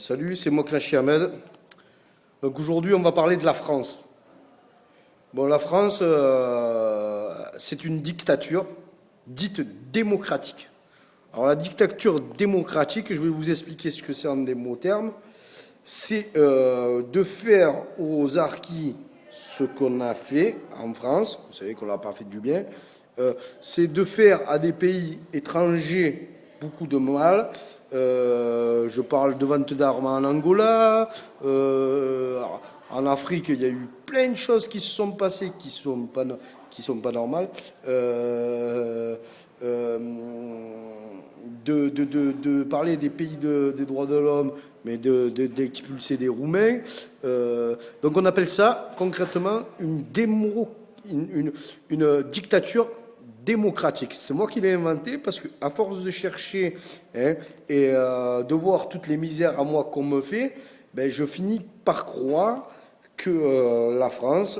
Salut, c'est Moklachi Ahmed. Donc aujourd'hui, on va parler de la France. Bon, la France, c'est une dictature dite démocratique. Alors la dictature démocratique, je vais vous expliquer ce que c'est en des mots termes. C'est de faire aux harkis ce qu'on a fait en France. Vous savez qu'on n'a pas fait du bien. C'est de faire à des pays étrangers beaucoup de mal. Je parle de vente d'armes en Angola. En Afrique, il y a eu plein de choses qui se sont passées qui sont pas normales. De parler des pays des droits de l'homme, mais d'expulser des Roumains. Donc on appelle ça concrètement une dictature démocratique. C'est moi qui l'ai inventé parce qu'à force de chercher et de voir toutes les misères à moi qu'on me fait, ben, je finis par croire que la France.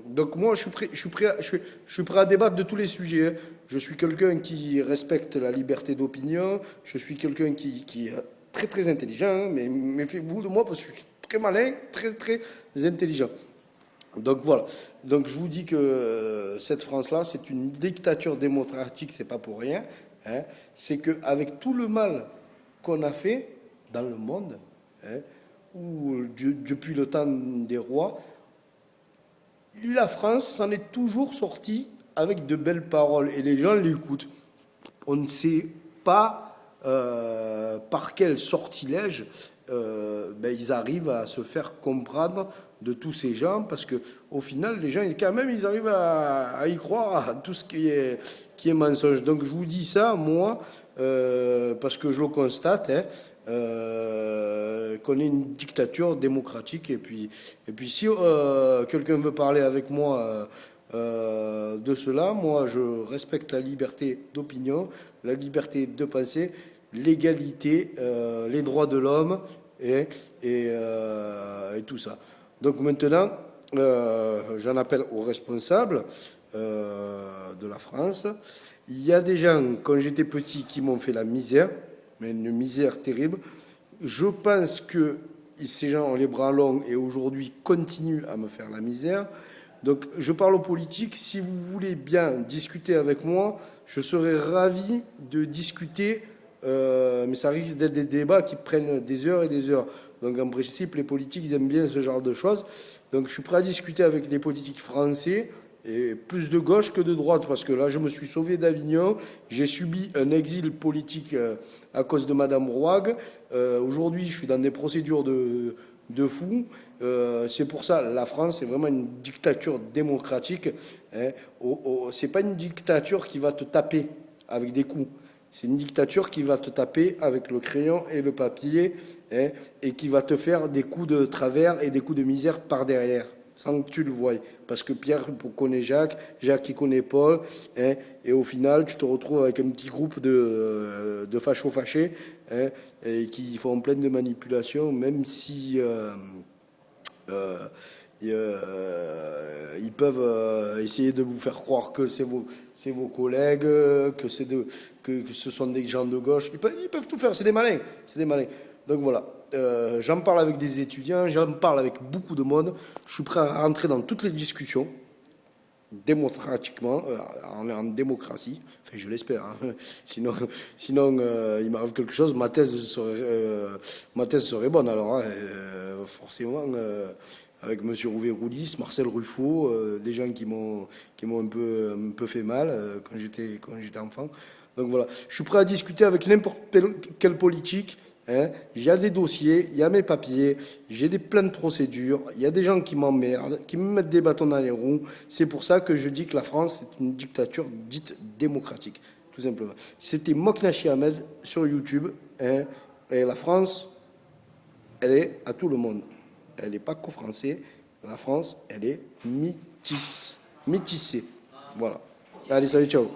Donc moi, je suis prêt à débattre de tous les sujets. Hein. Je suis quelqu'un qui respecte la liberté d'opinion. Je suis quelqu'un qui est très très intelligent. Hein, mais méfiez-vous de moi parce que je suis très malin, très très intelligent. Donc voilà. Donc je vous dis que cette France-là, c'est une dictature démocratique, c'est pas pour rien. Hein. C'est qu'avec tout le mal qu'on a fait dans le monde, hein, où depuis le temps des rois, la France s'en est toujours sortie avec de belles paroles et les gens l'écoutent. On ne sait pas par quel sortilège ils arrivent à se faire comprendre de tous ces gens, parce que au final, les gens, quand même, ils arrivent à y croire à tout ce qui est mensonge. Donc je vous dis ça, moi, parce que je le constate, hein, qu'on est une dictature démocratique. Et puis si quelqu'un veut parler avec moi de cela, moi je respecte la liberté d'opinion, la liberté de penser, l'égalité, les droits de l'homme et tout ça. Donc maintenant, j'en appelle aux responsables de la France. Il y a des gens, quand j'étais petit, qui m'ont fait la misère, mais une misère terrible. Je pense que ces gens ont les bras longs et aujourd'hui continuent à me faire la misère. Donc je parle aux politiques. Si vous voulez bien discuter avec moi, je serais ravi de discuter, mais ça risque d'être des débats qui prennent des heures et des heures. Donc en principe, les politiques, ils aiment bien ce genre de choses. Donc je suis prêt à discuter avec les politiques français, et plus de gauche que de droite, parce que là, je me suis sauvé d'Avignon, j'ai subi un exil politique à cause de Madame Rouag. Aujourd'hui, je suis dans des procédures de fou. C'est pour ça, la France, c'est vraiment une dictature démocratique. Hein. C'est pas une dictature qui va te taper avec des coups. C'est une dictature qui va te taper avec le crayon et le papier, hein, et qui va te faire des coups de travers et des coups de misère par derrière, sans que tu le voies. Parce que Pierre connaît Jacques, Jacques qui connaît Paul, hein, et au final, tu te retrouves avec un petit groupe de fachos fâchés, hein, et qui font plein de manipulations, même si ils peuvent essayer de vous faire croire que c'est vos collègues, que ce sont des gens de gauche. Ils peuvent tout faire, c'est des malins. Donc voilà. J'en parle avec des étudiants, j'en parle avec beaucoup de monde. Je suis prêt à rentrer dans toutes les discussions, démocratiquement, en démocratie. Enfin, je l'espère. Hein. Sinon, il m'arrive quelque chose, ma thèse serait bonne. Alors, hein, forcément, avec M. Rouvet-Roulis, Marcel Ruffo, des gens qui m'ont un peu fait mal quand j'étais enfant. Donc voilà, je suis prêt à discuter avec n'importe quelle politique. Hein. Il y a des dossiers, il y a mes papiers, j'ai plein de procédures, il y a des gens qui m'emmerdent, qui me mettent des bâtons dans les roues. C'est pour ça que je dis que la France est une dictature dite démocratique, tout simplement. C'était Moklachi Ahmed sur YouTube. Hein. Et la France, elle est à tout le monde. Elle n'est pas qu'aux Français. La France, elle est métissée. Voilà. Allez, salut, ciao.